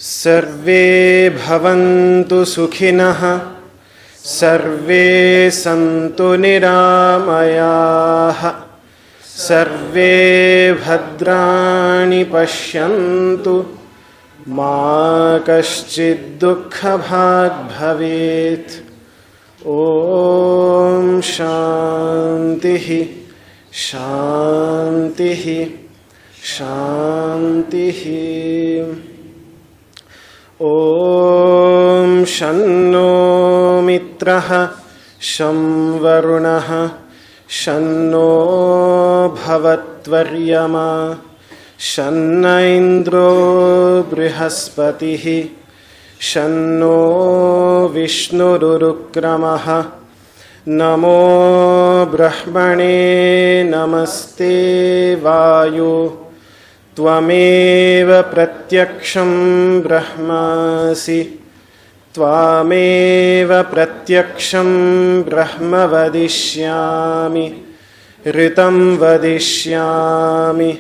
सर्वे भवन्तु सुखिनः सर्वे सन्तु निरामयाः सर्वे भद्राणि पश्यन्तु मा कश्चित् दुःखभाग् भवेत्। ॐ शान्तिः शान्तिः शान्तिः। ॐ शन्नो मित्रः शं वरुणः शन्नो भवत्वर्यमा शन्न इन्द्रो बृहस्पतिः शन्नो विष्णुरुक्रमः। नमो ब्रह्मणे नमस्ते वायो त्वमेव प्रत्यक्षं ब्रह्मासि त्वामेव प्रत्यक्षं ब्रह्म वदिष्यामि ऋतं वदिष्यामि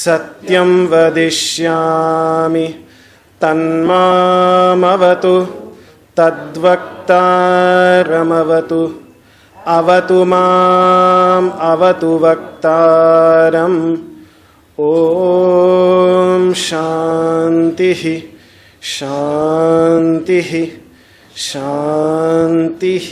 सत्यं वदिष्यामि तन्मामवतु तद्वक्तारमवतु अवतु माम् अवतु वक्तारम्। ॐ शान्तिः शान्तिः शान्तिः।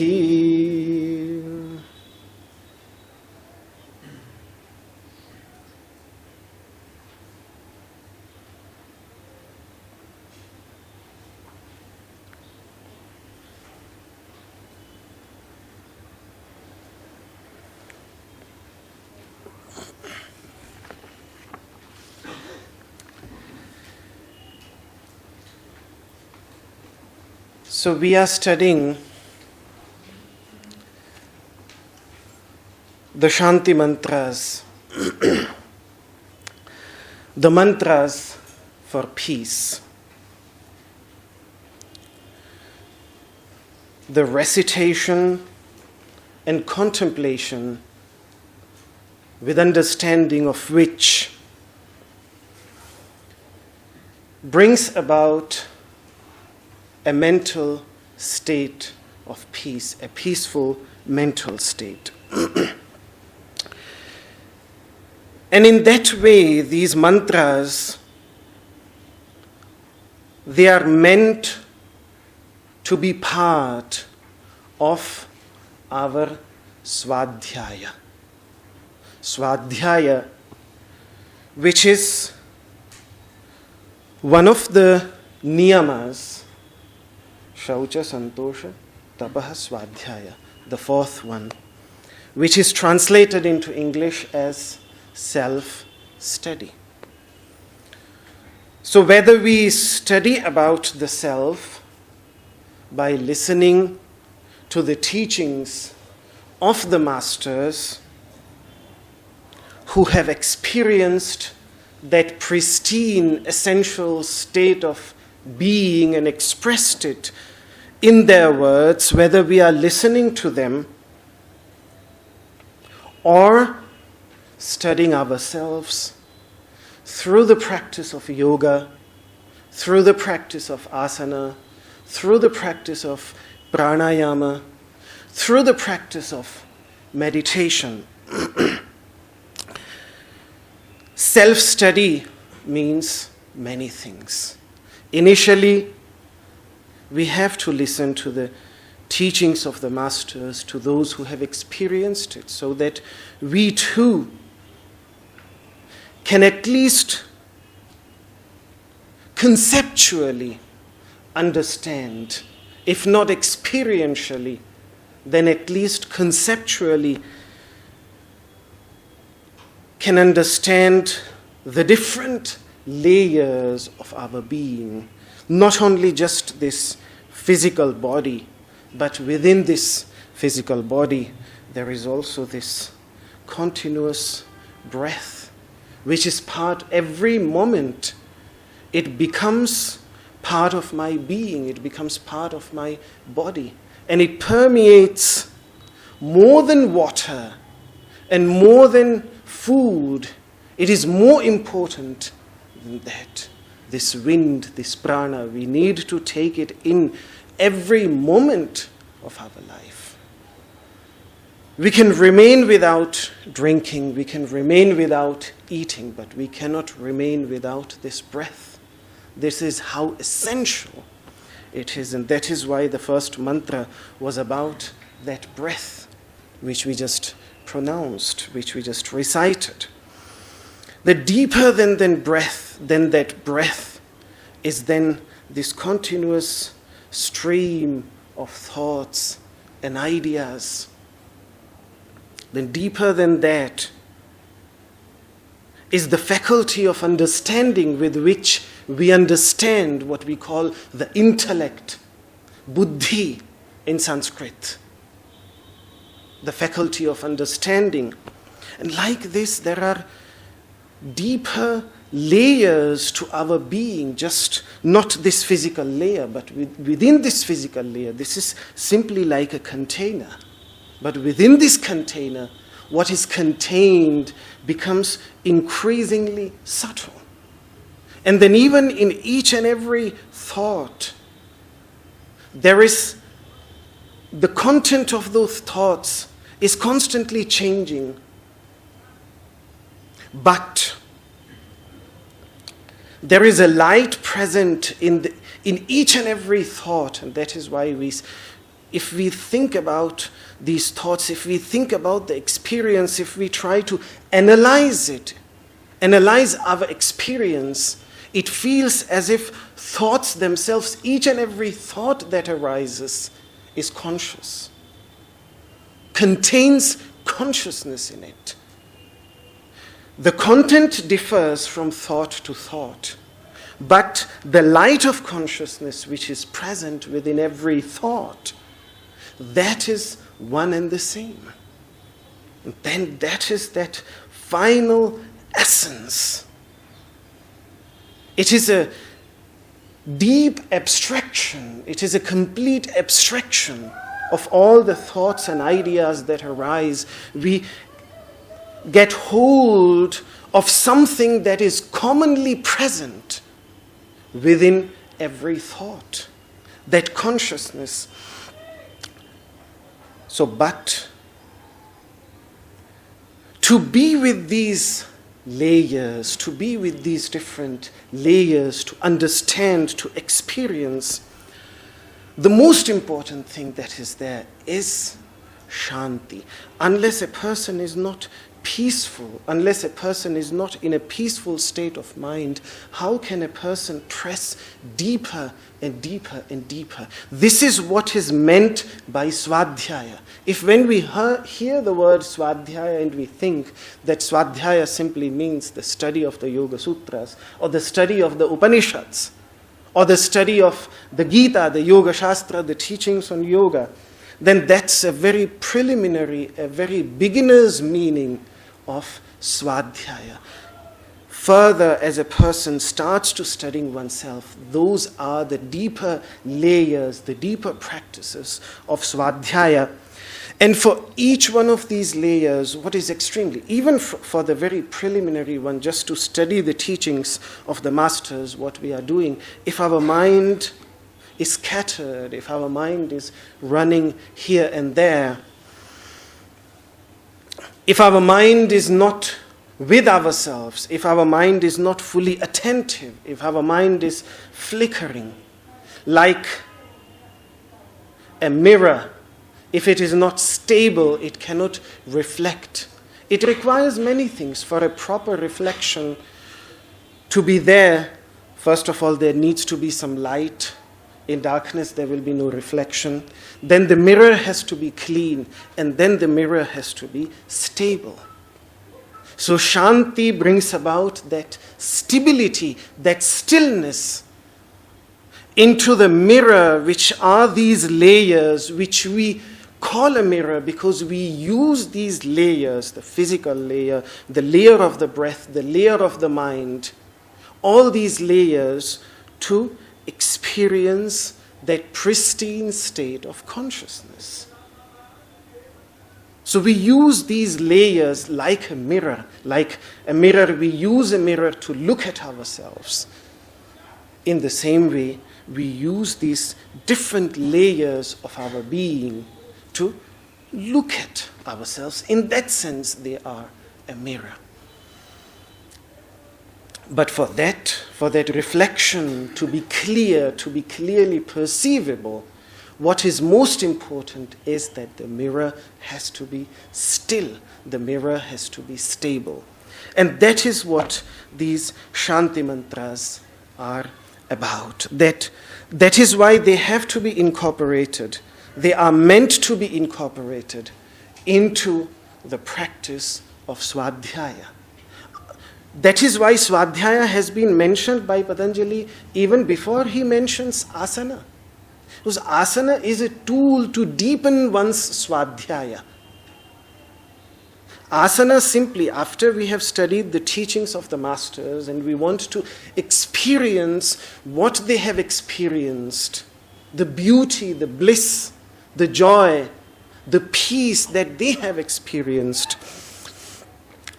So we are studying the Shanti Mantras, the mantras for peace. The recitation and contemplation with understanding of which brings about a mental state of peace, a peaceful mental state. And in that way, these mantras, they are meant to be part of our swadhyaya. Swadhyaya, which is one of the niyamas, Shaucha, Santosha, Tapaha, Swadhyaya, the fourth one, which is translated into English as self-study. So whether we study about the self by listening to the teachings of the masters who have experienced that pristine, essential state of being and expressed it in their words, whether we are listening to them or studying ourselves through the practice of yoga, through the practice of asana, through the practice of pranayama, through the practice of meditation. Self-study means many things. Initially, we have to listen to the teachings of the masters, to those who have experienced it, so that we too can at least conceptually understand, if not experientially, then at least conceptually can understand the different layers of our being. Not only just this physical body, but within this physical body, there is also this continuous breath, which is part, every moment, it becomes part of my being, it becomes part of my body. And it permeates more than water and more than food. It is more important than that. This wind, this prana, we need to take it in every moment of our life. We can remain without drinking, we can remain without eating, but we cannot remain without this breath. This is how essential it is, and that is why the first mantra was about that breath which we just pronounced, which we just recited. The deeper than that breath is then this continuous stream of thoughts and ideas. Then deeper than that is the faculty of understanding with which we understand what we call the intellect, buddhi in Sanskrit. The faculty of understanding. And like this, there are deeper layers to our being, just not this physical layer, but within this physical layer, this is simply like a container. But within this container, what is contained becomes increasingly subtle. And then even in each and every thought, there is the content of those thoughts is constantly changing. But there is a light present in each and every thought, and that is why if we think about these thoughts, if we think about the experience, if we try to analyze it, analyze our experience, it feels as if thoughts themselves, each and every thought that arises is conscious, contains consciousness in it. The content differs from thought to thought, but the light of consciousness which is present within every thought, that is one and the same. And then that is that final essence. It is a deep abstraction. It is a complete abstraction of all the thoughts and ideas that arise. We get hold of something that is commonly present within every thought, that consciousness. So, but to be with these layers, to be with these different layers, to understand, to experience, the most important thing that is there is Shanti. Unless a person is not peaceful, unless a person is not in a peaceful state of mind, how can a person press deeper and deeper and deeper? This is what is meant by Swadhyaya. If when we hear the word Swadhyaya and we think that Swadhyaya simply means the study of the Yoga Sutras, or the study of the Upanishads, or the study of the Gita, the Yoga Shastra, the teachings on yoga, then that's a very preliminary, a very beginner's meaning of Swadhyaya. Further, as a person starts to studying oneself, those are the deeper layers, the deeper practices of Swadhyaya. And for each one of these layers, what is extremely, even for the very preliminary one, just to study the teachings of the masters, what we are doing, if our mind is scattered, if our mind is running here and there, if our mind is not with ourselves, if our mind is not fully attentive, if our mind is flickering, like a mirror, if it is not stable, it cannot reflect. It requires many things for a proper reflection to be there, First of all, there needs to be some light. In darkness, there will be no reflection. Then the mirror has to be clean, and then the mirror has to be stable. So Shanti brings about that stability, that stillness into the mirror, which are these layers which we call a mirror because we use these layers, the physical layer, the layer of the breath, the layer of the mind, all these layers to experience that pristine state of consciousness. So we use these layers like a mirror. Like a mirror, we use a mirror to look at ourselves. In the same way, we use these different layers of our being to look at ourselves. In that sense, they are a mirror. But for that reflection to be clear, to be clearly perceivable, what is most important is that the mirror has to be still. The mirror has to be stable. And that is what these Shanti Mantras are about. That is why they have to be incorporated. They are meant to be incorporated into the practice of Swadhyaya. That is why Swadhyaya has been mentioned by Patanjali even before he mentions asana. Because asana is a tool to deepen one's Swadhyaya. Asana simply, after we have studied the teachings of the masters and we want to experience what they have experienced, the beauty, the bliss, the joy, the peace that they have experienced,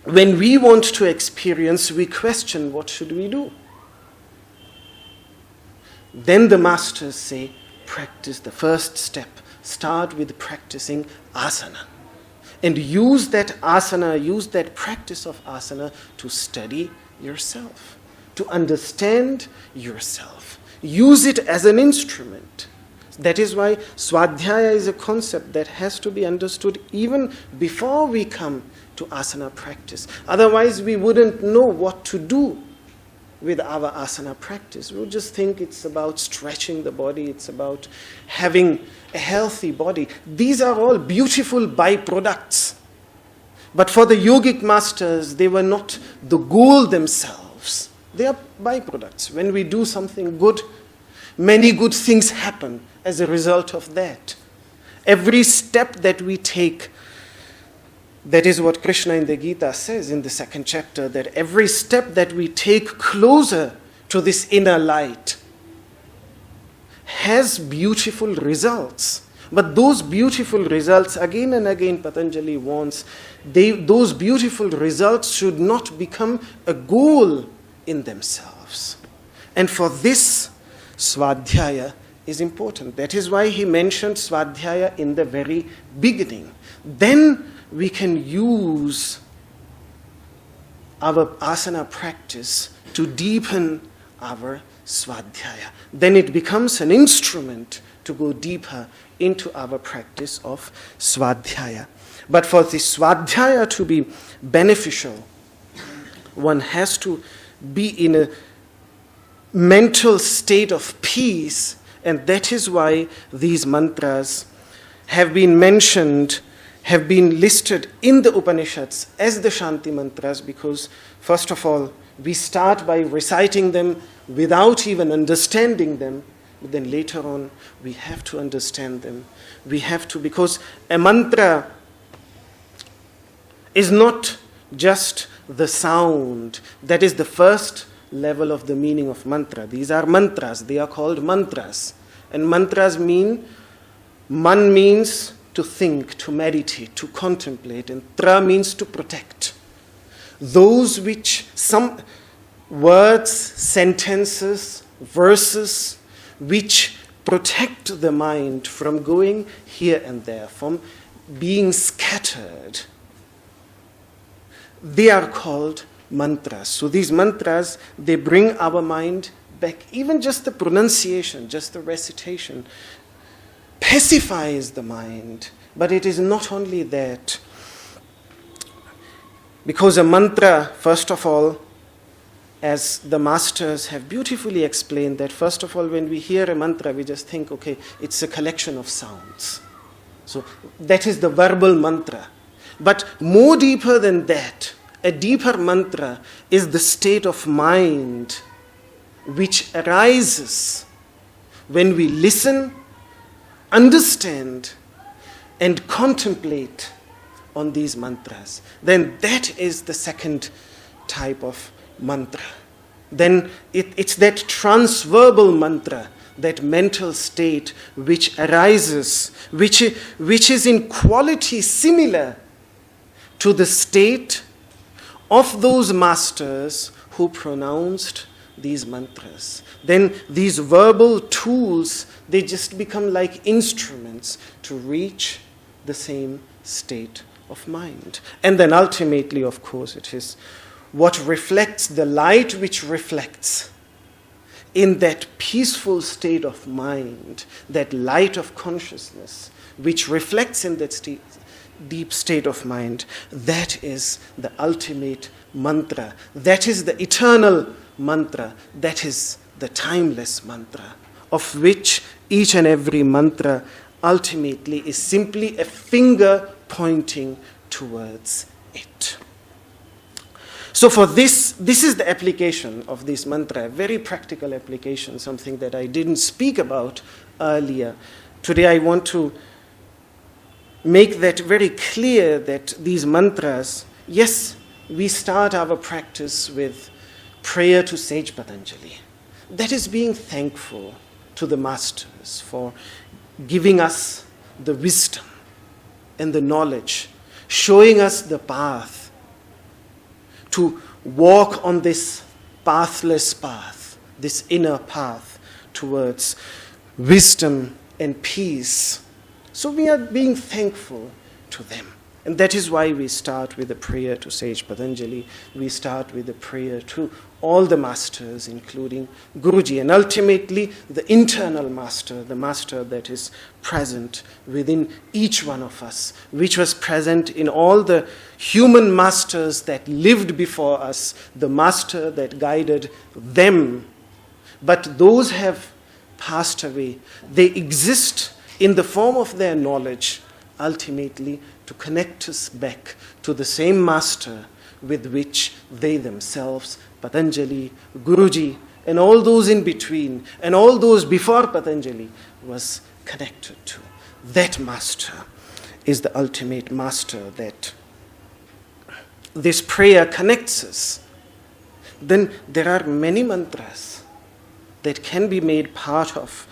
when we want to experience, we question, what should we do? Then the masters say, practice the first step. Start with practicing asana. And use that asana, use that practice of asana to study yourself, to understand yourself. Use it as an instrument. That is why Swadhyaya is a concept that has to be understood even before we come to asana practice. Otherwise, we wouldn't know what to do with our asana practice. We would just think it's about stretching the body, it's about having a healthy body. These are all beautiful byproducts. But for the yogic masters, they were not the goal themselves. They are byproducts. When we do something good, many good things happen as a result of that. Every step that we take, that is what Krishna in the Gita says in the second chapter, that every step that we take closer to this inner light has beautiful results. But those beautiful results, again and again Patanjali warns, those beautiful results should not become a goal in themselves. And for this, Swadhyaya is important. That is why he mentioned Swadhyaya in the very beginning. Then we can use our asana practice to deepen our Swadhyaya. Then it becomes an instrument to go deeper into our practice of Swadhyaya. But for the Swadhyaya to be beneficial, one has to be in a mental state of peace, and that is why these mantras have been mentioned, have been listed in the Upanishads as the Shanti Mantras, because first of all, we start by reciting them without even understanding them, but then later on, we have to understand them. We have to, because a mantra is not just the sound. That is the first level of the meaning of mantra. These are mantras. They are called mantras. And mantras mean, man means to think, to meditate, to contemplate, and tra means to protect. Those which, some words, sentences, verses, which protect the mind from going here and there, from being scattered, they are called mantras. So these mantras, they bring our mind back. Even just the pronunciation, just the recitation, pacifies the mind. But it is not only that. Because a mantra, first of all, as the masters have beautifully explained, that first of all, when we hear a mantra, we just think, okay, it's a collection of sounds. So that is the verbal mantra. But more deeper than that, a deeper mantra is the state of mind which arises when we listen, understand, and contemplate on these mantras. Then that is the second type of mantra. Then it's that transverbal mantra, that mental state which arises, which is in quality similar to the state of those masters who pronounced these mantras. Then these verbal tools, they just become like instruments to reach the same state of mind. And then ultimately, of course, it is what reflects, the light which reflects in that peaceful state of mind, that light of consciousness, which reflects in that deep state of mind, that is the ultimate mantra. That is the eternal mantra. That is the timeless mantra, of which each and every mantra ultimately is simply a finger pointing towards it. So for this is the application of this mantra, a very practical application, something that I didn't speak about earlier. Today I want to make that very clear, that these mantras, yes, we start our practice with prayer to sage Patanjali. That is being thankful to the masters for giving us the wisdom and the knowledge, showing us the path to walk on this pathless path, this inner path towards wisdom and peace. So we are being thankful to them. And that is why we start with a prayer to sage Patanjali. We start with a prayer to all the masters, including Guruji, and ultimately the internal master, the master that is present within each one of us, which was present in all the human masters that lived before us, the master that guided them. But those have passed away. They exist in the form of their knowledge, ultimately to connect us back to the same master with which they themselves, Patanjali, Guruji, and all those in between, and all those before Patanjali, was connected to. That master is the ultimate master that this prayer connects us. Then there are many mantras that can be made part of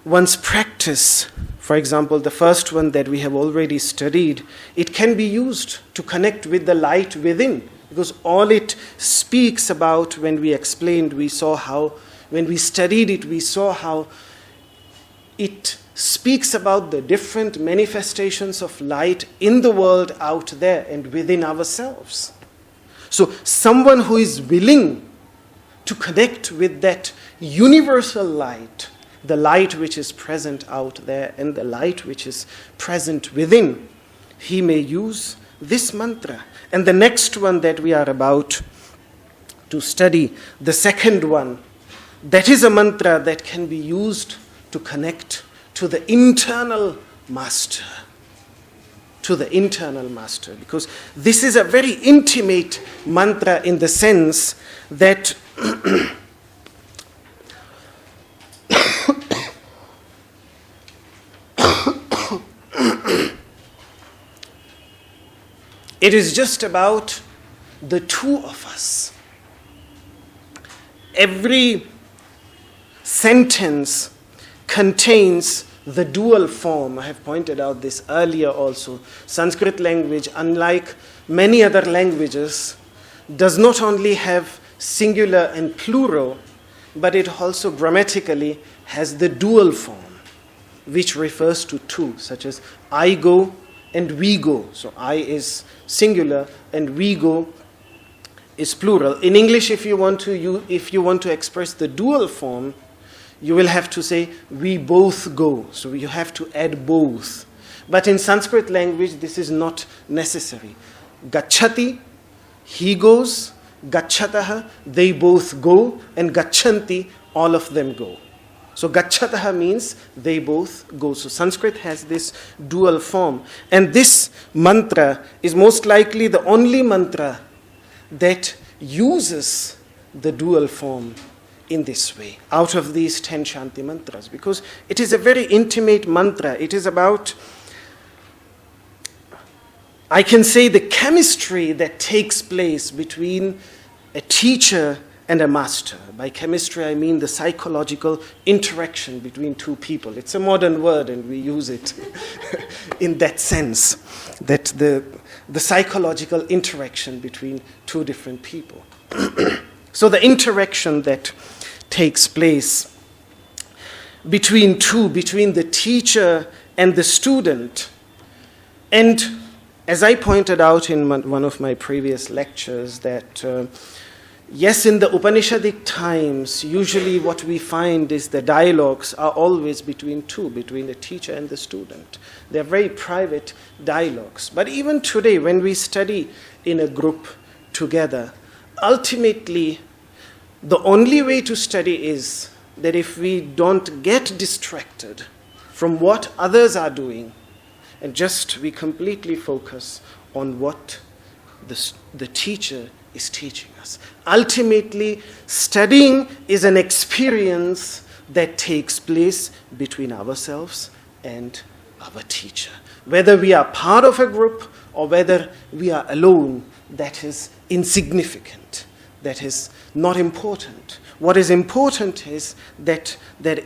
one's practice. For example, the first one that we have already studied, it can be used to connect with the light within, because all it speaks about, when we explained, we saw how, when we studied it, we saw how it speaks about the different manifestations of light in the world out there and within ourselves. So someone who is willing to connect with that universal light, the light which is present out there and the light which is present within, he may use this mantra. And the next one that we are about to study, the second one, that is a mantra that can be used to connect to the internal master. To the internal master. Because this is a very intimate mantra in the sense that it is just about the two of us. Every sentence contains the dual form. I have pointed out this earlier also. Sanskrit language, unlike many other languages, does not only have singular and plural, but it also grammatically has the dual form, which refers to two, such as I go and we go. So I is singular and we go is plural. In English, if you want to express the dual form, you will have to say we both go. So you have to add both. But in Sanskrit language, this is not necessary. Gacchati, he goes, gacchataha, they both go, and gacchanti, all of them go. So gacchataha means they both go. So Sanskrit has this dual form. And this mantra is most likely the only mantra that uses the dual form in this way, out of these 10 Shanti mantras, because it is a very intimate mantra. It is about, I can say, the chemistry that takes place between a teacher and a master. By chemistry, I mean the psychological interaction between two people. It's a modern word, and we use it in that sense, that the psychological interaction between two different people. So the interaction that takes place between the teacher and the student. And as I pointed out in one of my previous lectures, that yes, in the Upanishadic times, usually what we find is the dialogues are always between the teacher and the student. They're very private dialogues. But even today, when we study in a group together, ultimately, the only way to study is that if we don't get distracted from what others are doing, and just we completely focus on what the teacher is teaching us. Ultimately, studying is an experience that takes place between ourselves and our teacher. Whether we are part of a group or whether we are alone, that is insignificant. That is not important. What is important is that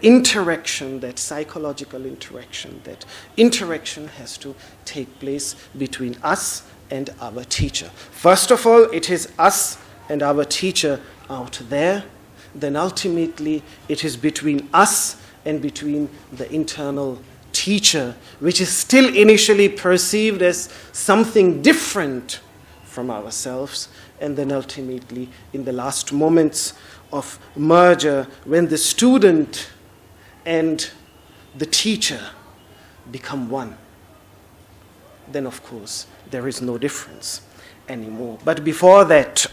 interaction, that psychological interaction, that interaction has to take place between us and our teacher. First of all, it is us and our teacher out there. Then ultimately, it is between us and between the internal teacher, which is still initially perceived as something different from ourselves. And then ultimately, in the last moments of merger, when the student and the teacher become one, then of course there is no difference anymore. But before that,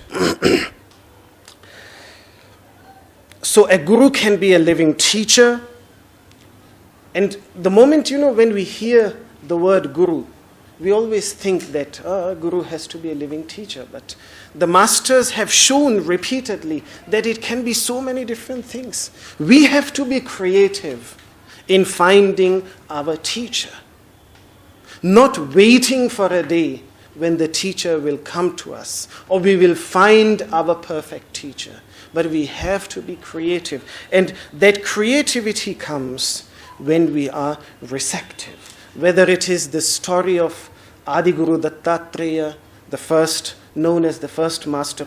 so a guru can be a living teacher. And the moment, when we hear the word guru, we always think that a guru has to be a living teacher. But the masters have shown repeatedly that it can be so many different things. We have to be creative in finding our teacher, not waiting for a day when the teacher will come to us or we will find our perfect teacher. But we have to be creative. And that creativity comes when we are receptive. Whether it is the story of Adi Guru Dattatreya, known as the first master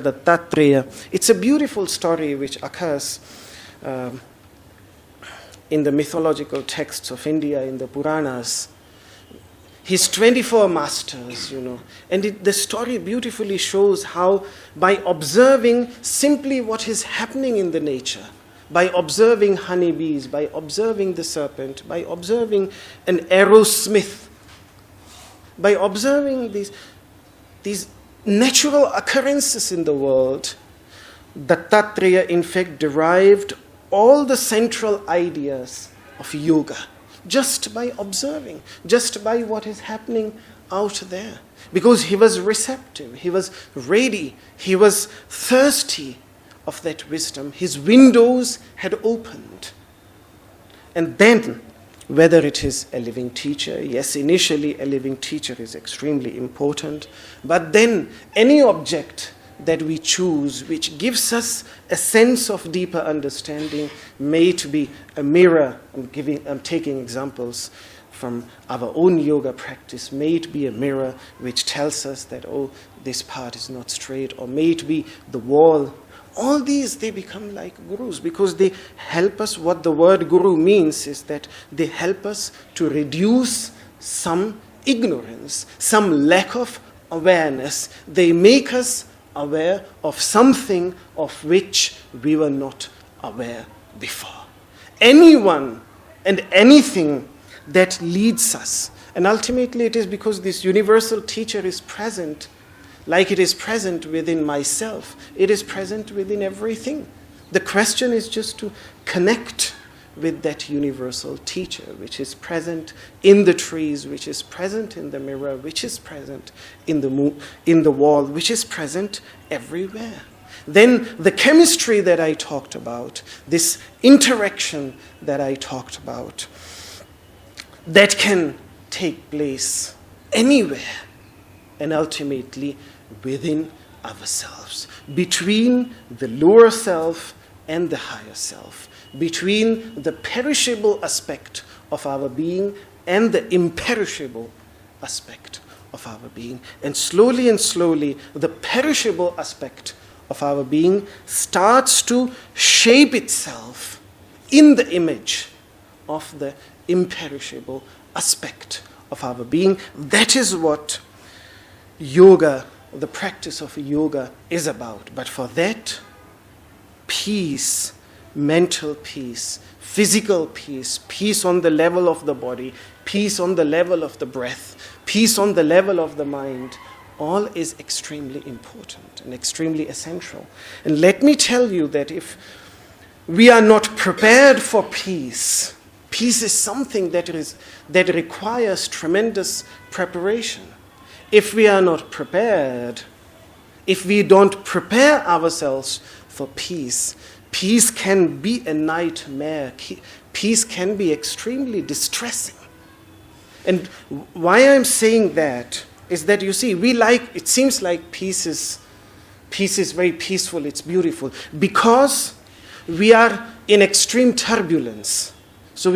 Dattatreya. It's a beautiful story which occurs in the mythological texts of India, in the Puranas. His 24 masters, and the story beautifully shows how by observing simply what is happening in the nature, by observing honeybees, by observing the serpent, by observing an arrowsmith, by observing these natural occurrences in the world, Dattatreya in fact derived all the central ideas of yoga just by observing, just by what is happening out there. Because he was receptive, he was ready, he was thirsty of that wisdom. His windows had opened. And then, whether it is a living teacher, yes, initially a living teacher is extremely important, but then any object that we choose which gives us a sense of deeper understanding, may it be a mirror. I'm taking examples from our own yoga practice. May it be a mirror which tells us that, this part is not straight, or may it be the wall. All these, they become like gurus because they help us. What the word guru means is that they help us to reduce some ignorance, some lack of awareness. They make us aware of something of which we were not aware before. Anyone and anything that leads us, and ultimately it is because this universal teacher is present like it is present within myself, it is present within everything. The question is just to connect with that universal teacher, which is present in the trees, which is present in the mirror, which is present in the wall, which is present everywhere. Then the chemistry that I talked about, this interaction that I talked about, that can take place anywhere and ultimately within ourselves, between the lower self and the higher self, between the perishable aspect of our being and the imperishable aspect of our being. And slowly, the perishable aspect of our being starts to shape itself in the image of the imperishable aspect of our being. That is what yoga, the practice of yoga, is about. But for that, peace, mental peace, physical peace, peace on the level of the body, peace on the level of the breath, peace on the level of the mind, all is extremely important and extremely essential. And let me tell you that if we are not prepared for peace, peace is something that requires tremendous preparation. If we are not prepared, if we don't prepare ourselves for peace, peace can be a nightmare. Peace can be extremely distressing. And why I'm saying that is that, you see, it seems like peace is very peaceful, it's beautiful, because we are in extreme turbulence. So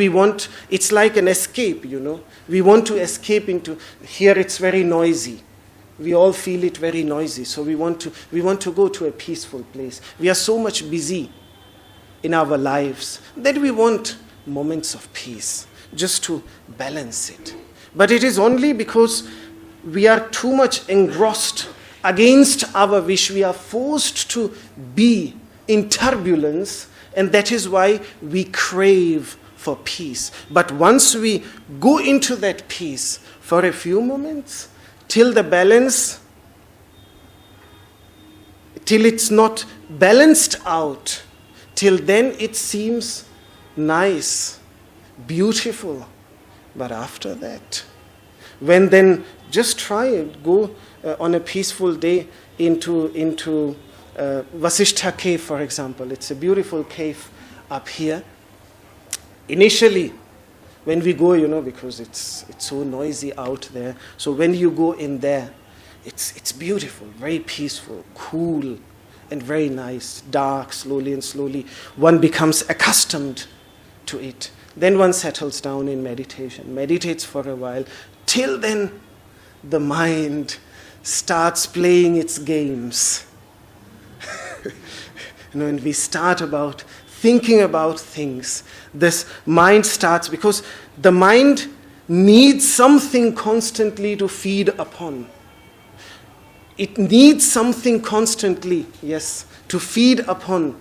it's like an escape, We want to escape into, here it's very noisy. We all feel it very noisy, so we want to go to a peaceful place. We are so much busy in our lives that we want moments of peace, just to balance it. But it is only because we are too much engrossed against our wish. We are forced to be in turbulence, and that is why we crave for peace. But once we go into that peace for a few moments, till it's not balanced out, till then it seems nice, beautiful. But after that, when then just try it, go on a peaceful day into Vasishtha cave, for example. It's a beautiful cave up here. Initially, when we go, because it's so noisy out there, so when you go in there, it's beautiful, very peaceful, cool, and very nice, dark. Slowly one becomes accustomed to it. Then one settles down in meditation, meditates for a while. Till then, the mind starts playing its games. And we start thinking about things, this mind starts, because the mind needs something constantly to feed upon. It needs something constantly, yes, to feed upon,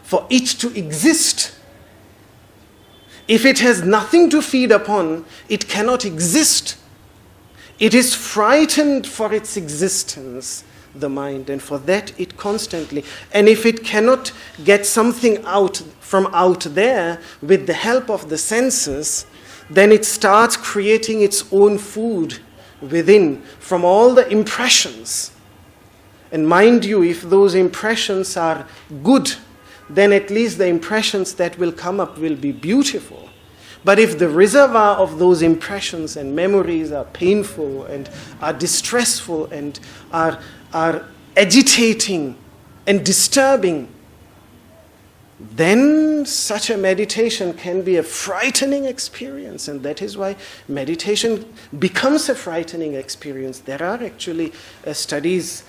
for it to exist. If it has nothing to feed upon, it cannot exist. It is frightened for its existence, the mind, and for that it constantly. And if it cannot get something from out there with the help of the senses, then it starts creating its own food within from all the impressions. And mind you, if those impressions are good, then at least the impressions that will come up will be beautiful. But if the reservoir of those impressions and memories are painful and are distressful and are agitating and disturbing, then such a meditation can be a frightening experience. And that is why meditation becomes a frightening experience. There are actually studies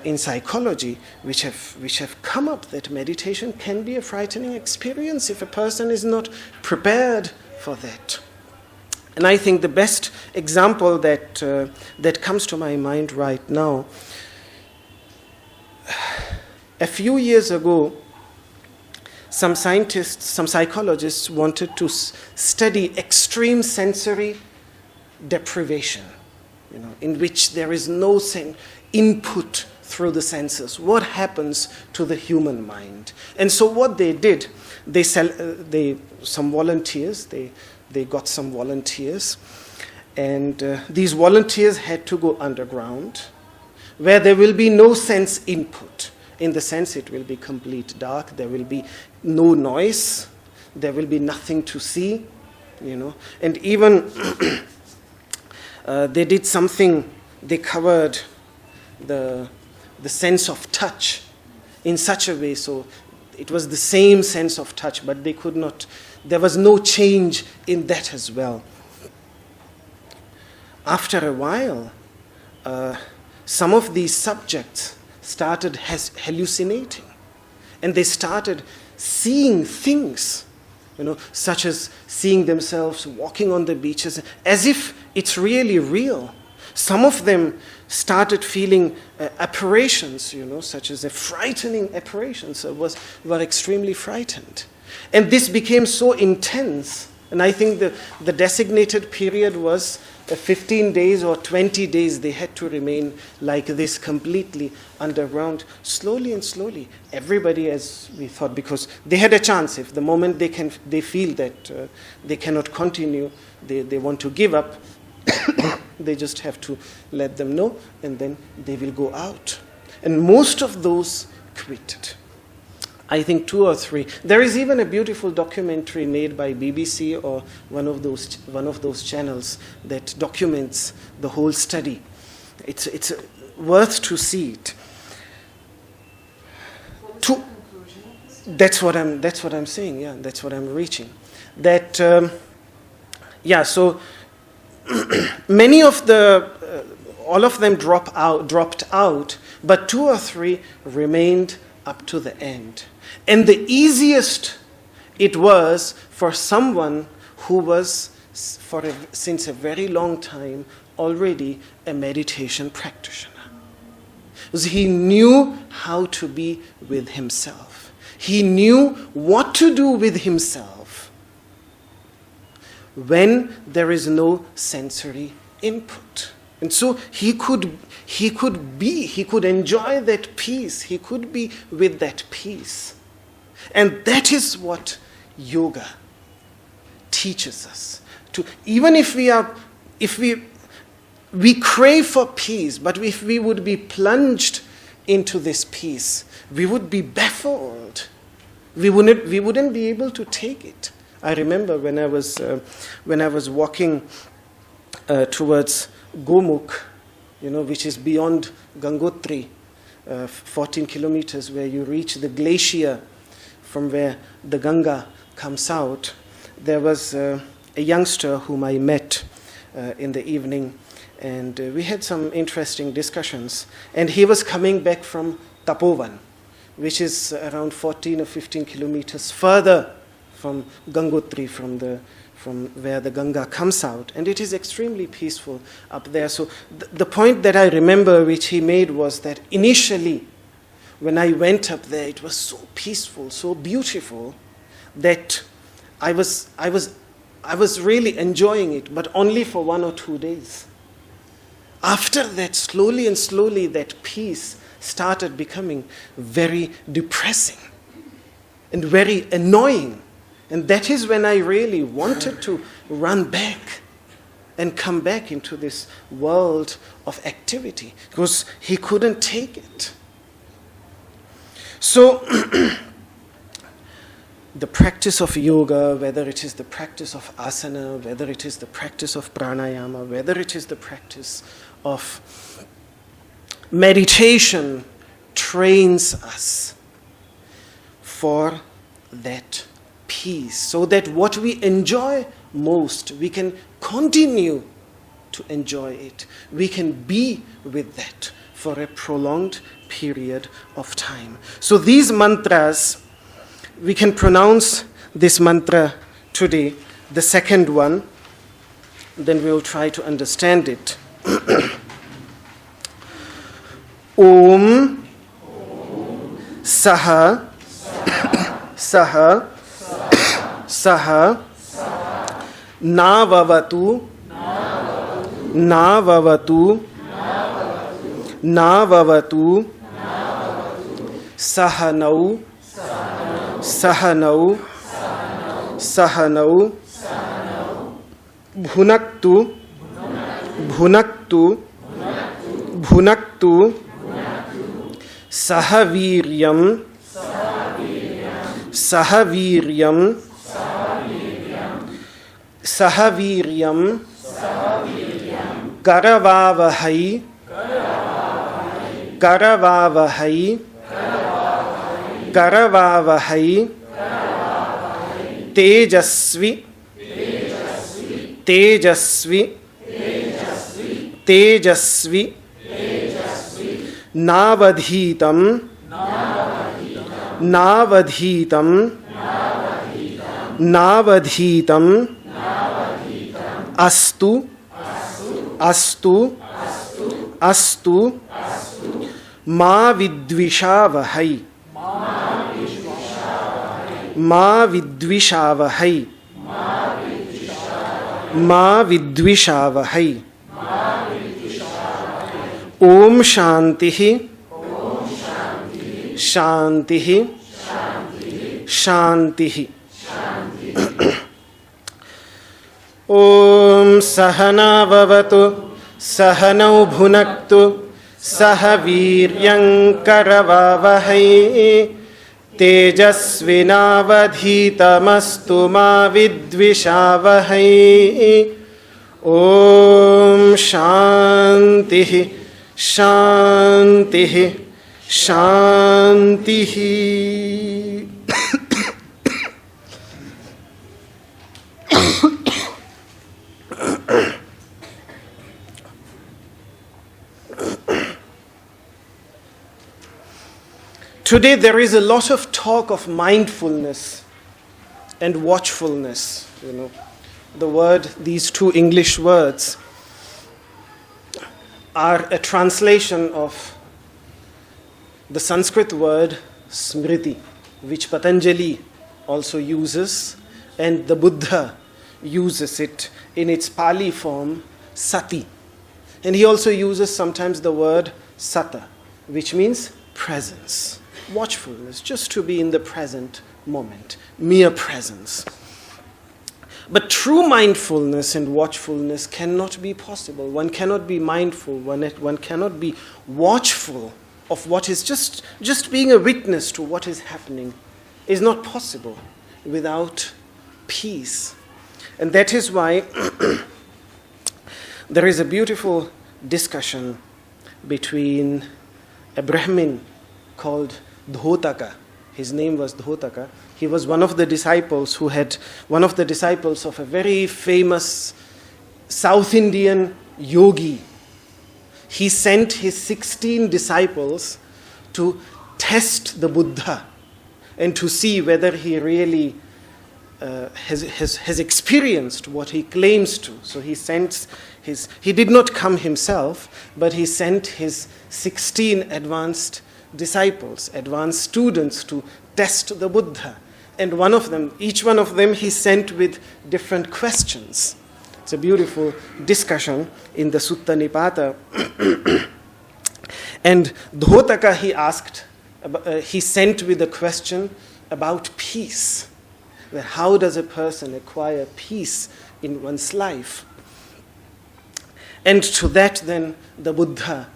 in psychology which have come up that meditation can be a frightening experience if a person is not prepared for that. And I think the best example that comes to my mind right now, a few years ago, some scientists, some psychologists wanted to study extreme sensory deprivation. in which there is no input through the senses. What happens to the human mind? And so what they did, they got some volunteers, and these volunteers had to go underground, where there will be no sense input. In the sense, it will be complete dark. There will be no noise. There will be nothing to see, And even they did something. They covered the sense of touch in such a way, so it was the same sense of touch, but they could not. There was no change in that as well. After a while, some of these subjects started hallucinating, and they started seeing things, such as seeing themselves walking on the beaches as if it's really real. Some of them started feeling apparitions, such as a frightening apparitions, were extremely frightened. And this became so intense, and I think the designated period was 15 days or 20 days. They had to remain like this, completely underground. Slowly and slowly, everybody, as we thought, because they had a chance. If the moment they feel that they cannot continue, they want to give up, they just have to let them know, and then they will go out. And most of those quitted. I think 2 or 3. There is even a beautiful documentary made by BBC or one of those channels that documents the whole study. It's worth to see it. That's what I'm saying. Yeah, that's what I'm reaching. That so many of all of them dropped out, but 2 or 3 remained up to the end. And the easiest it was for someone who was, since a very long time, already a meditation practitioner. Because he knew how to be with himself. He knew what to do with himself when there is no sensory input. And so he could enjoy that peace. He could be with that peace. And that is what yoga teaches us. Even if we crave for peace, but if we would be plunged into this peace, we would be baffled. We wouldn't be able to take it. I remember when I was walking towards Gomukh, which is beyond Gangotri, 14 kilometers, where you reach the glacier from where the Ganga comes out. There was a youngster whom I met in the evening, and we had some interesting discussions. And he was coming back from Tapovan, which is around 14 or 15 kilometers further from Gangotri, from where the Ganga comes out, and it is extremely peaceful up there. So the point that I remember which he made was that initially, when I went up there, it was so peaceful, so beautiful, that I was really enjoying it, but only for 1 or 2 days. After that, slowly and slowly, that peace started becoming very depressing and very annoying. And that is when I really wanted to run back and come back into this world of activity, because he couldn't take it. So, the practice of yoga, whether it is the practice of asana, whether it is the practice of pranayama, whether it is the practice of meditation, trains us for that peace, so that what we enjoy most, we can continue to enjoy it. We can be with that for a prolonged period of time. So these mantras, we can pronounce this mantra today, the second one, then we will try to understand it. Om Saha Saha Saha Navavatu navavatu, navavatu, sahanau, sahanau, sahanau, bhunaktu, bhunaktu, bhunaktu, sahaviryam, sahaviryam, sahaviryam, karavavahai, karavavahai, karavavahai, tejasvi, tejasvi, tejasvi, navadhitam, navadhitam, navadhitam, astu, astu, astu, ma vidvishavahai, ma vidvishavahai, ma vidvishavahai. Om Shantihi, Shantihi, Shantihi. Om Sahana Vavatu, Sahanau Bhunaktu, Sahaviryam Karavavahai, Tejasvinavadhitamastu ma vidvishavahai. Om Shantihi, Shantihi, Shantihi. Today there is a lot of talk of mindfulness and watchfulness. These two English words are a translation of the Sanskrit word smriti, which Patanjali also uses, and the Buddha uses it in its Pali form, sati. And he also uses sometimes the word sata, which means presence, watchfulness, just to be in the present moment, mere presence. But true mindfulness and watchfulness cannot be possible. One cannot be mindful, one cannot be watchful of what is just being a witness to what is happening is not possible without peace. And that is why there is a beautiful discussion between a Brahmin called Dhotaka. His name was Dhotaka. He was one of the disciples of a very famous South Indian yogi. He sent his 16 disciples to test the Buddha and to see whether he really has experienced what he claims to. So he did not come himself, but he sent his 16 advanced disciples, advanced students to test the Buddha. And each one of them he sent with different questions. It's a beautiful discussion in the Sutta Nipata. And Dhotaka he sent with a question about peace. That how does a person acquire peace in one's life? And to that then the Buddha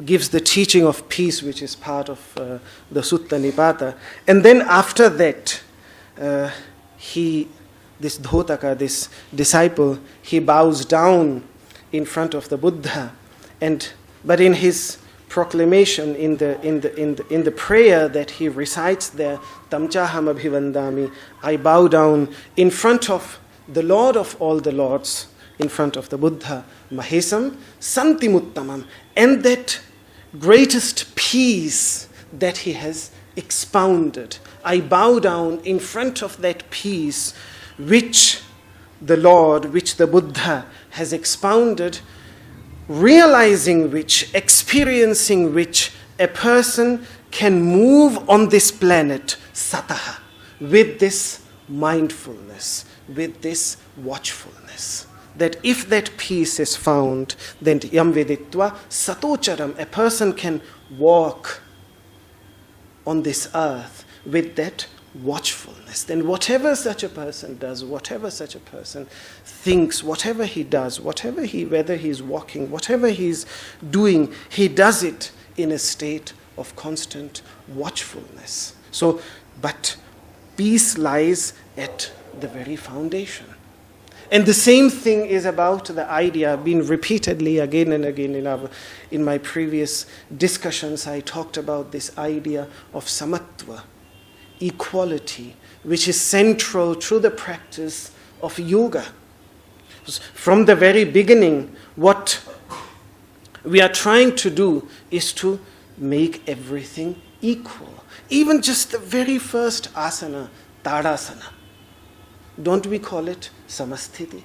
gives the teaching of peace, which is part of the Sutta Nipata. And then after that, this Dhotaka, this disciple, he bows down in front of the Buddha, but in his proclamation, in the prayer that he recites there, Tamchaham Abhivandami, I bow down in front of the Lord of all the Lords, in front of the Buddha, Mahesam Santimuttamam, and that greatest peace that he has expounded. I bow down in front of that peace which the Buddha has expounded, realizing which, experiencing which, a person can move on this planet, sataha, with this mindfulness, with this watchfulness. that if that peace is found, then yam veditva satocharam, a person can walk on this earth with that watchfulness. Then whatever such a person does, whatever such a person thinks, whatever he does, whether he's walking, whatever he's doing, he does it in a state of constant watchfulness. So, but peace lies at the very foundation. And the same thing is about the idea, been repeatedly again and again in my previous discussions. I talked about this idea of samatva, equality, which is central to the practice of yoga. From the very beginning, what we are trying to do is to make everything equal. Even just the very first asana, tadasana. Don't we call it samasthiti?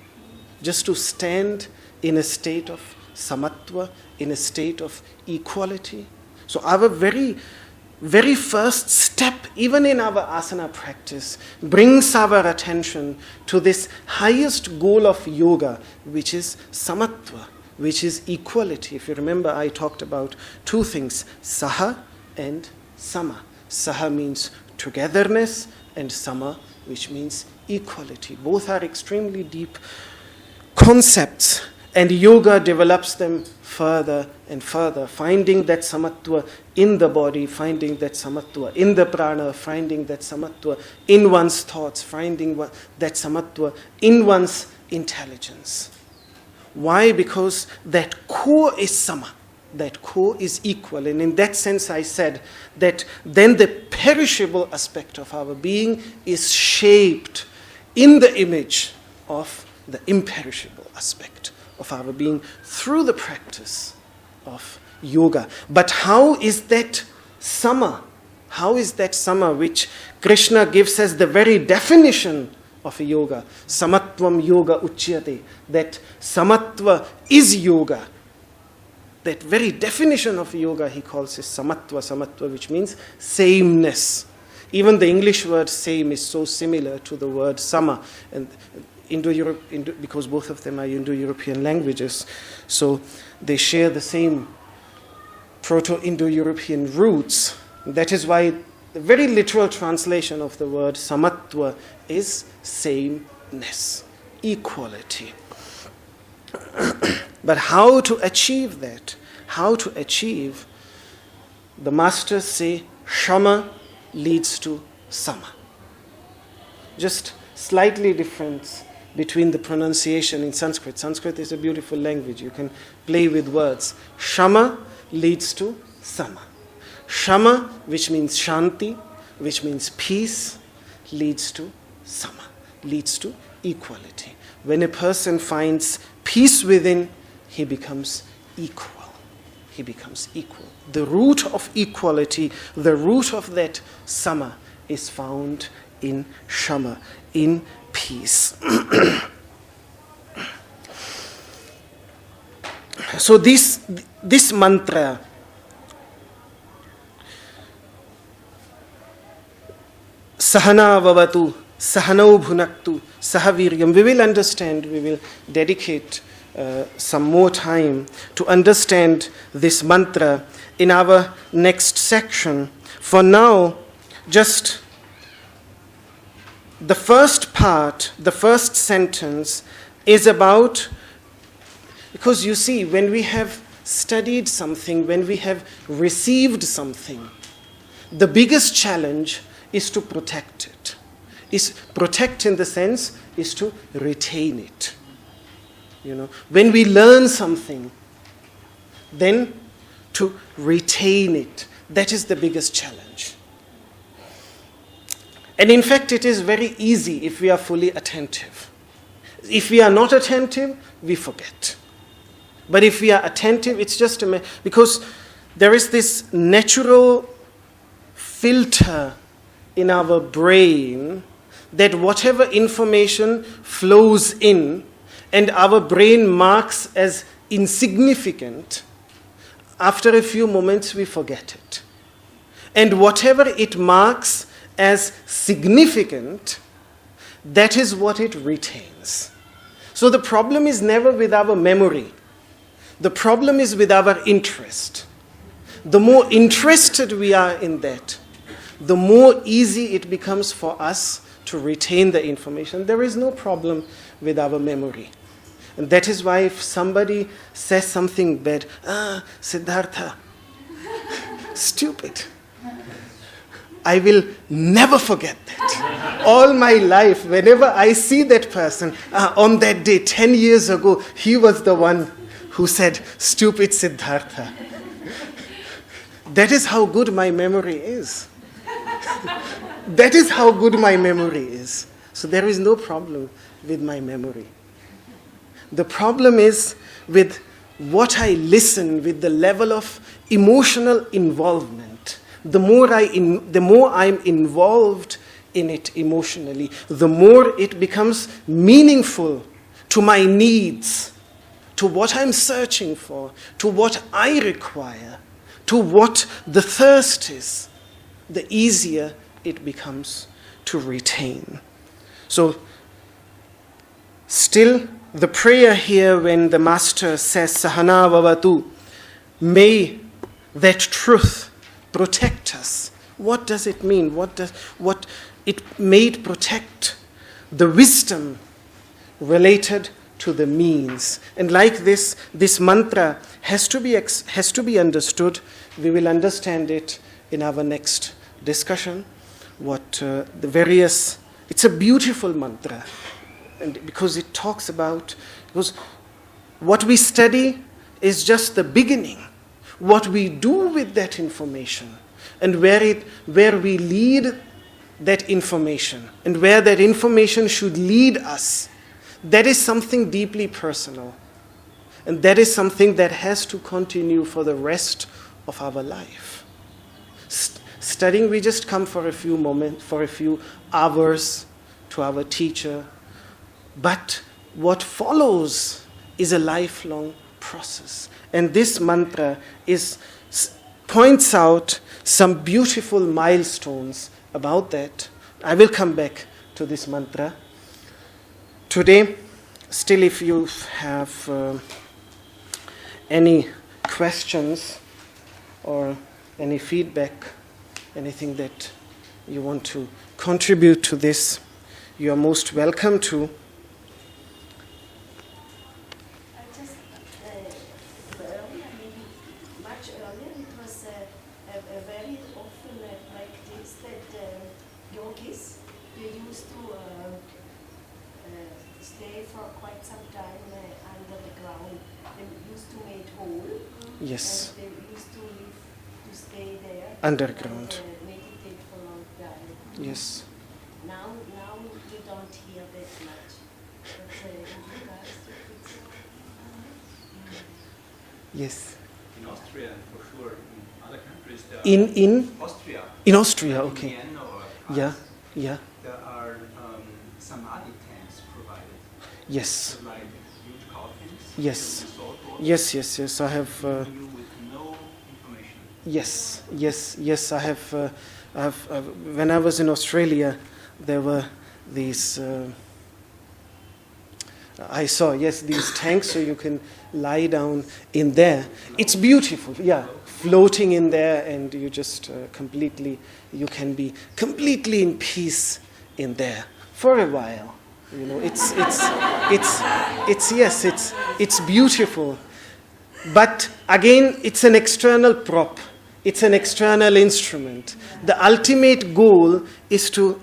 Just to stand in a state of samatva, in a state of equality. So our very first step, even in our asana practice, brings our attention to this highest goal of yoga, which is samatva, which is equality. If you remember, I talked about two things, saha and sama. Saha means togetherness, and sama, which means equality. Both are extremely deep concepts, and yoga develops them further and further, finding that samatva in the body, finding that samatva in the prana, finding that samatva in one's thoughts, finding that samatva in one's intelligence. Why? Because that core is sama. That core is equal. And in that sense, I said that then the perishable aspect of our being is shaped in the image of the imperishable aspect of our being through the practice of yoga. But how is that sama? How is that sama which Krishna gives as the very definition of yoga? Samatvam yoga uchyate. That samatva is yoga. That very definition of yoga he calls is samatva, which means sameness. Even the English word same is so similar to the word sama, and because both of them are Indo-European languages, so they share the same Proto-Indo-European roots. That is why the very literal translation of the word samatva is sameness, equality. But how to achieve that? How to achieve? The masters say śama leads to sama. Just slightly difference between the pronunciation in Sanskrit. Sanskrit is a beautiful language. You can play with words. Śama leads to sama. Śama, which means shanti, which means peace, leads to sama, leads to equality. When a person finds peace within, he becomes equal. He becomes equal. The root of equality, the root of that sama is found in śama, in peace. So this mantra, sahana vavatu, sahanau bhunaktu, sahaviryam, we will understand, we will dedicate some more time to understand this mantra in our next section. For now, just the first part, the first sentence is about, because you see, when we have studied something, when we have received something, the biggest challenge is to protect it. Is protect in the sense is to retain it. You know, when we learn something, then to retain it, that is the biggest challenge. And in fact, it is very easy if we are fully attentive. If we are not attentive, we forget. But if we are attentive, it's just because there is this natural filter in our brain that whatever information flows in and our brain marks as insignificant, after a few moments we forget it. And whatever it marks as significant, that is what it retains. So the problem is never with our memory. The problem is with our interest. The more interested we are in that, the more easy it becomes for us to retain the information. There is no problem with our memory. And that is why if somebody says something bad, Siddhartha, stupid, I will never forget that. All my life, whenever I see that person, on that day, 10 years ago, he was the one who said, stupid Siddhartha. That is how good my memory is. That is how good my memory is. So there is no problem with my memory. The problem is with what I listen, with the level of emotional involvement. The more I'm involved in it emotionally, the more it becomes meaningful to my needs, to what I'm searching for, to what I require, to what the thirst is, the easier it becomes to retain. So, still, the prayer here when the Master says, Sahana Vavatu, may that truth protect us. What does it mean? What it may protect the wisdom related to the means. And like this mantra has to be understood. We will understand it in our next discussion. It's a beautiful mantra. And because it talks about, because what we study is just the beginning. What we do with that information and where we lead that information and where that information should lead us, that is something deeply personal. And that is something that has to continue for the rest of our life. Studying, we just come for a few moments, for a few hours to our teacher. But what follows is a lifelong process. And this mantra points out some beautiful milestones about that. I will come back to this mantra. Today, still if you have any questions or any feedback, anything that you want to contribute to this, you are most welcome to. Yes. And they used to stay there. Underground. And meditate for a long time. Yes. Now you don't hear that much. But in regards to yes. In Austria, for sure. In other countries, there are In Austria. In Austria, okay. In Vienna or Yeah. There are samadhi tanks provided. Yes. So like huge coffins. Yes. With salt water. Yes. I have. You with no information. Yes. I have. When I was in Australia, there were these. I saw these tanks, so you can lie down in there. It's beautiful, floating in there, and you just you can be completely in peace in there for a while. You know, it's beautiful. But again, it's an external prop. It's an external instrument. The ultimate goal is to,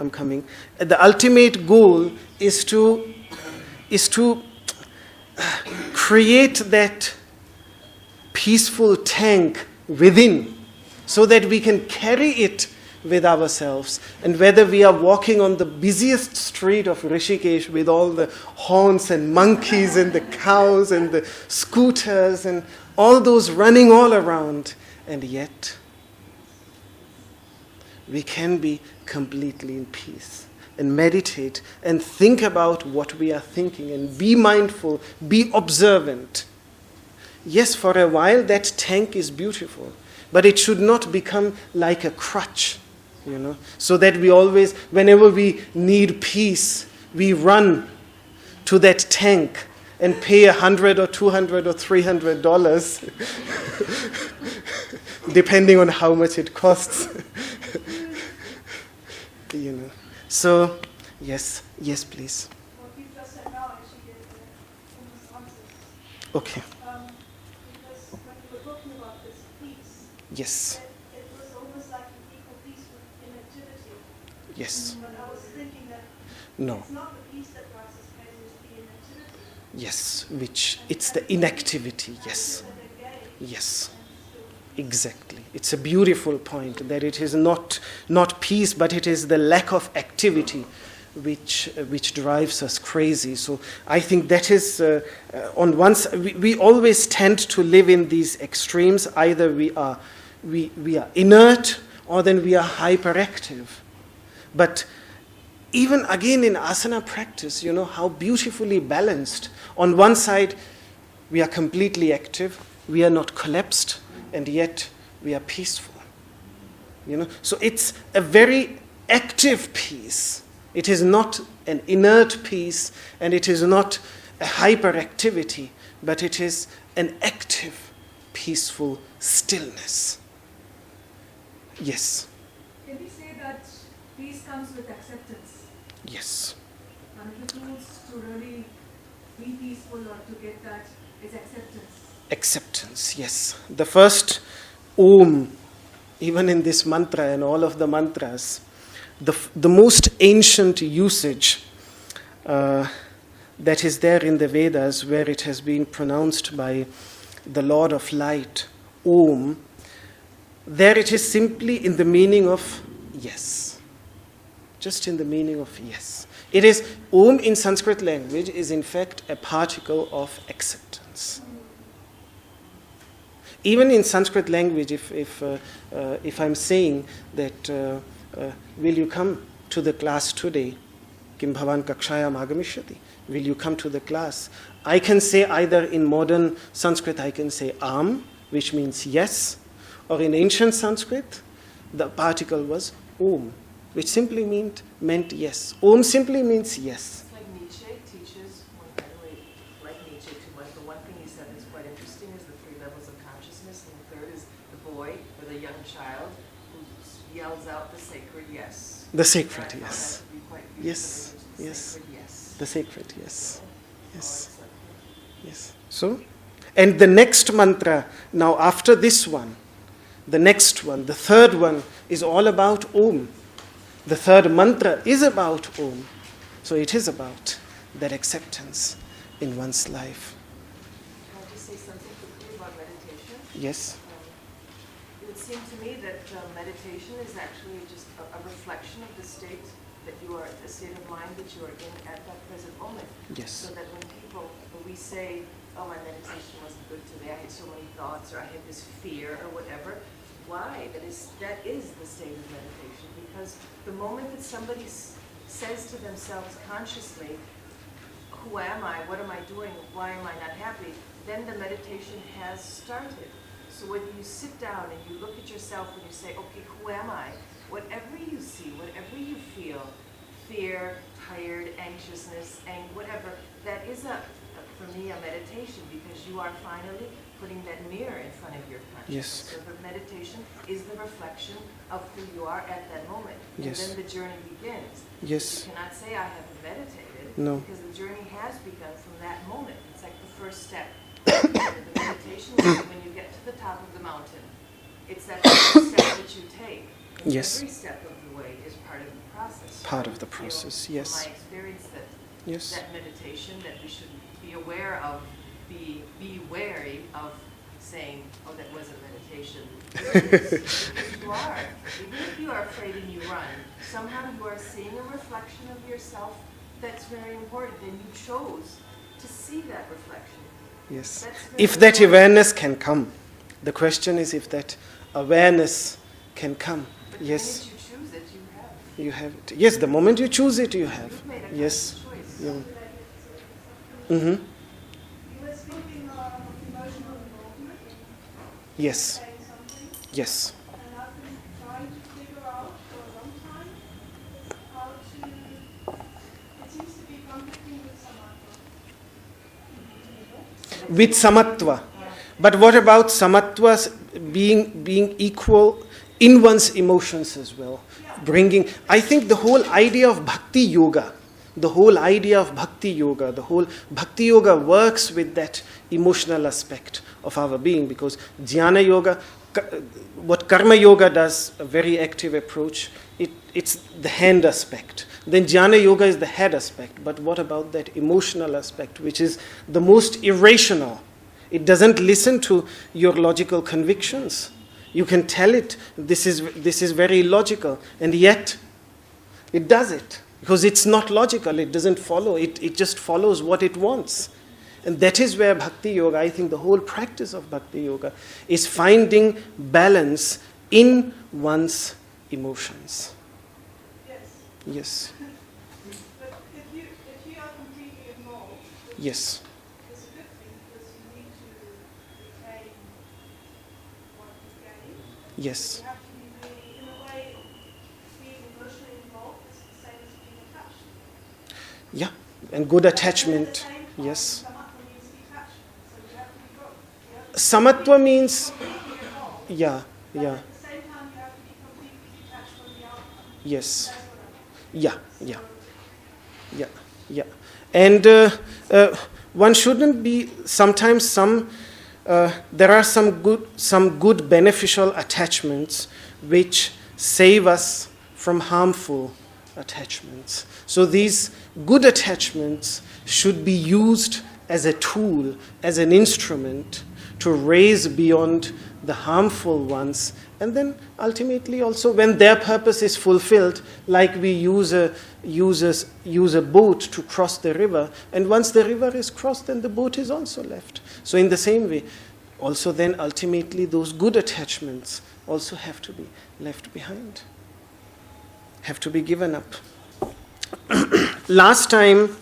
the ultimate goal is to create that peaceful tank within so that we can carry it with ourselves. And whether we are walking on the busiest street of Rishikesh with all the horns and monkeys and the cows and the scooters and all those running all around, and yet we can be completely in peace and meditate and think about what we are thinking and be mindful, be observant. Yes, for a while that tank is beautiful, but it should not become like a crutch, so that we always, whenever we need peace, we run to that tank and pay $100 or $200 or $300, depending on how much it costs. You know. So, yes, please. What you just said now actually in responses. Okay. Because when you were talking about this peace, Yes. it was almost like an equal peace with inactivity. Yes. But I was thinking that No. it's not the peace that drives us crazy, it's the inactivity. Yes. Which it's the inactivity. Yes. And they're gay. Yes. And so Exactly. It's a beautiful point that it is not peace, but it is the lack of activity which drives us crazy. So I think that is on one side, we always tend to live in these extremes. Either we are inert, or then we are hyperactive. But even again in asana practice, you know how beautifully balanced. On one side, we are completely active, we are not collapsed, and yet we are peaceful. You know, so it's a very active peace. It is not an inert peace, and it is not a hyperactivity, but it is an active, peaceful stillness. Yes. Can we say that peace comes with acceptance? Yes. One of the tools to really be peaceful or to get that is acceptance. Acceptance, yes. The first Om, even in this mantra and all of the mantras, the most ancient usage that is there in the Vedas, where it has been pronounced by the Lord of Light, Om, there it is simply in the meaning of yes. Just in the meaning of yes. It is, Om in Sanskrit language is in fact a particle of acceptance. Even in Sanskrit language, if I'm saying that, will you come to the class today? Kim bhavan kakshayam agamishyati. Will you come to the class? I can say either in modern Sanskrit, I can say am, which means yes, or in ancient Sanskrit, the particle was om, which simply meant yes. Om simply means yes. Like Nietzsche teaches, I don't really like Nietzsche too much, but one thing he said that's quite interesting is the three levels of consciousness, and the third is the boy or the young child who yells out the sacred yes. The sacred And I found yes. that to be quite Yes, beautiful, the yes. sacred yes. The sacred yes. Oh, Yes. excellent. Yes. So, and the next mantra, now after this one, the next one, the third one, is all about Om. The third mantra is about Om. So it is about that acceptance in one's life. Can I just say something quickly about meditation? Yes? It would seem to me that meditation is actually just a reflection of the state that you are, the state of mind that you are in at that present moment. Yes. So that when we say, oh, my meditation wasn't good today, I had so many thoughts, or I had this fear, or whatever, why? That is the state of meditation. Because the moment that somebody says to themselves consciously, who am I, what am I doing, why am I not happy, then the meditation has started. So when you sit down and you look at yourself and you say, okay, who am I? Whatever you see, whatever you feel, fear, tired, anxiousness, whatever, that is for me, a meditation, because you are finally putting that mirror in front of your consciousness. Yes. So the meditation is the reflection of who you are at that moment. Yes. And then the journey begins. Yes. You cannot say I haven't meditated, No. because the journey has begun from that moment. It's like the first step. The meditation is when you get to the top of the mountain. It's that first step that you take. And Yes. every step of the way is part of the process. Part of I the feel process, from yes. my experience that Yes. that meditation that we should be aware of, be wary of saying, oh, that wasn't meditation. Because you are. Even if you are afraid and you run, somehow you are seeing a reflection of yourself that's very important, and you chose to see that reflection. Yes. That's very If that important. awareness can come. The question is if that awareness can come. But the Yes. minute you choose it, you have. You have it. Yes, the moment you choose it, you have. You've made a Yes. conscious choice. Yeah. You Mm-hmm. were speaking of emotional involvement in Yes. saying something, Yes. and I've been trying to figure out for a long time how to, it seems to be conflicting with samatha. with samatva. But what about samatva being equal in one's emotions as well? I think the whole idea of bhakti yoga, the whole bhakti yoga works with that emotional aspect of our being, because jnana yoga, what karma yoga does, a very active approach, it's the hand aspect. Then jnana yoga is the head aspect. But what about that emotional aspect, which is the most irrational? It doesn't listen to your logical convictions. You can tell it, this is very logical, and yet it does it. Because it's not logical, it doesn't follow, it just follows what it wants. And that is where bhakti yoga, I think the whole practice of bhakti yoga is finding balance in one's emotions. Yes. But if you are completely involved, Yes. it's a good thing because you need to retain what you gain. Yes. You have to be really, in a way, being emotionally involved is the same as being attached. Yeah. And good At the attachment. same time, Yes. samatva means detachment, so you have to be both. You have to be Samatva means, completely involved, yeah. but at the same time you have to be completely detached from the outcome. Yes. That's what I mean. Yeah. And one shouldn't be, sometimes there are some good beneficial attachments which save us from harmful attachments. So these good attachments should be used as a tool, as an instrument to raise beyond the harmful ones. And then ultimately also when their purpose is fulfilled, like we use a boat to cross the river, and once the river is crossed, then the boat is also left. So in the same way, also then ultimately those good attachments also have to be left behind, have to be given up. Last time,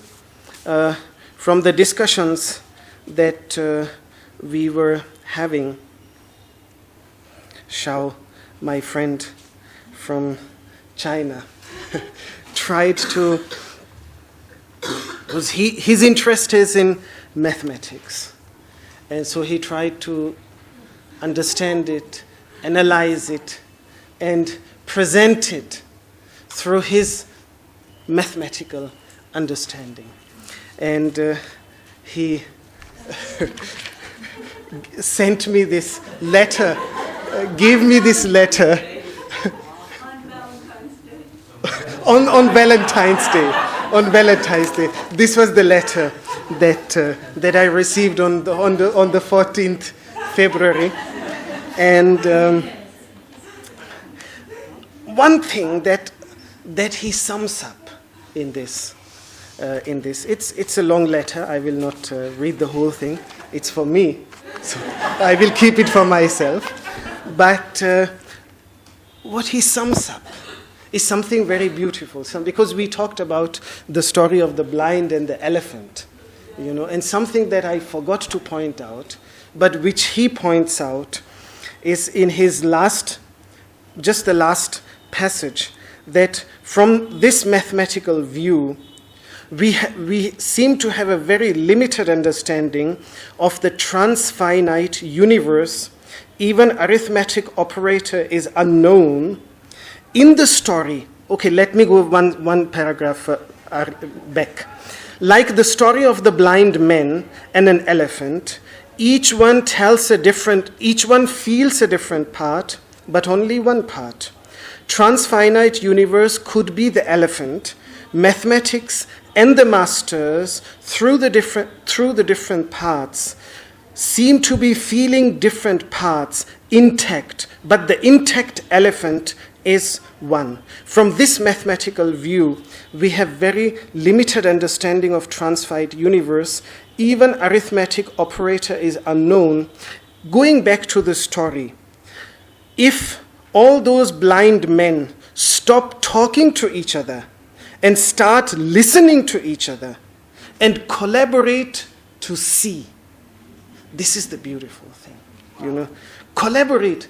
from the discussions that we were having, Shao, my friend from China, tried to, because his interest is in mathematics, and so he tried to understand it, analyze it, and present it through his mathematical understanding. And he sent me this letter, gave me this letter on Valentine's Day. On Valentine's Day, this was the letter that I received on the 14th February, and one thing that he sums up in this. It's a long letter. I will not read the whole thing. It's for me, so I will keep it for myself. But what he sums up is something very beautiful. Because we talked about the story of the blind and the elephant, and something that I forgot to point out, but which he points out, is in his the last passage, that from this mathematical view, we seem to have a very limited understanding of the transfinite universe. Even arithmetic operator is unknown. In the story, okay, let me go one paragraph back. Like the story of the blind men and an elephant, each one feels a different part, but only one part. Transfinite universe could be the elephant. Mathematics and the masters, through the different parts, seem to be feeling different parts intact, but the intact elephant is one. From this mathematical view, we have very limited understanding of transfinite universe. Even arithmetic operator is unknown. Going back to the story, if all those blind men stop talking to each other and start listening to each other and collaborate to see, this is the beautiful thing, Collaborate.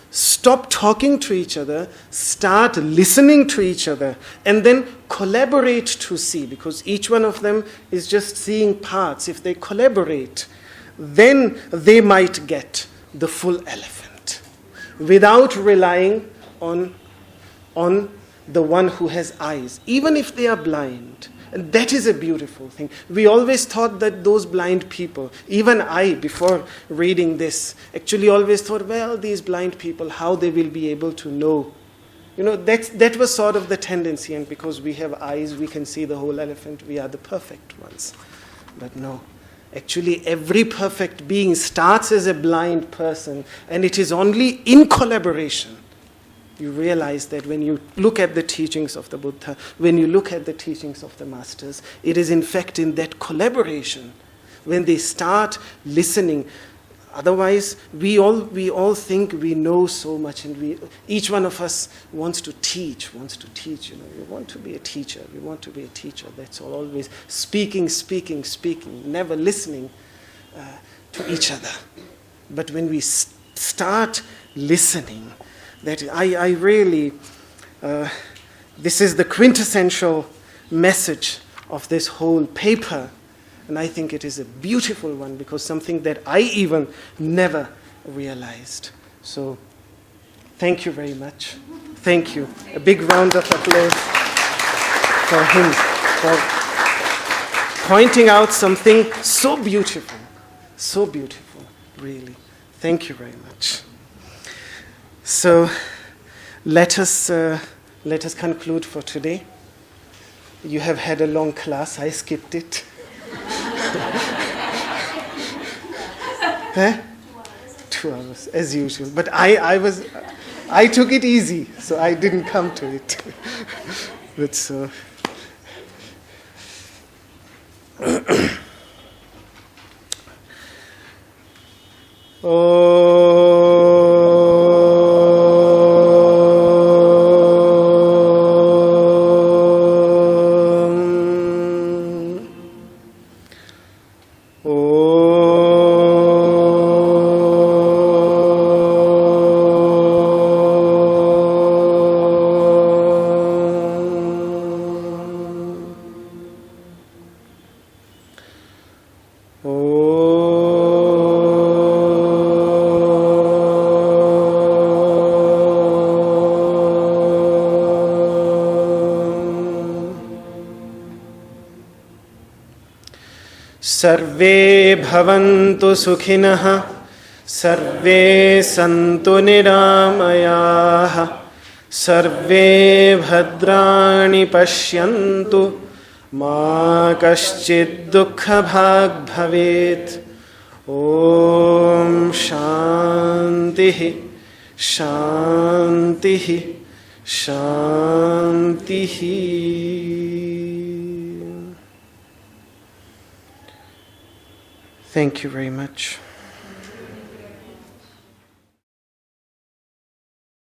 Stop talking to each other, start listening to each other, and then collaborate to see, because each one of them is just seeing parts. If they collaborate, then they might get the full elephant without relying on the one who has eyes, even if they are blind. And that is a beautiful thing. We always thought that those blind people, even I, before reading this, actually always thought, well, these blind people, how they will be able to know. That was sort of the tendency, and because we have eyes, we can see the whole elephant, we are the perfect ones. But no, actually every perfect being starts as a blind person, and it is only in collaboration. You realize that when you look at the teachings of the Buddha, when you look at the teachings of the masters, it is in fact in that collaboration when they start listening. Otherwise, we all think we know so much, and each one of us wants to teach. We want to be a teacher. We want to be a teacher. That's all. Always speaking, never listening to each other. But when we start listening, that I really, this is the quintessential message of this whole paper. And I think it is a beautiful one, because something that I even never realized. So, thank you very much. Thank you. A big round of applause for him, for pointing out something so beautiful, really. Thank you very much. So, let us conclude for today. You have had a long class. I skipped it. Huh? 2 hours, as usual. But I took it easy, so I didn't come to it. But so. सर्वे भवन्तु सुखिनः, सर्वे सन्तु निरामयाः, सर्वे भद्राणि पश्यन्तु, मा कश्चित् दुःखभाग् भवेत्। ॐ शान्तिः शान्तिः शान्तिः। Thank you very much.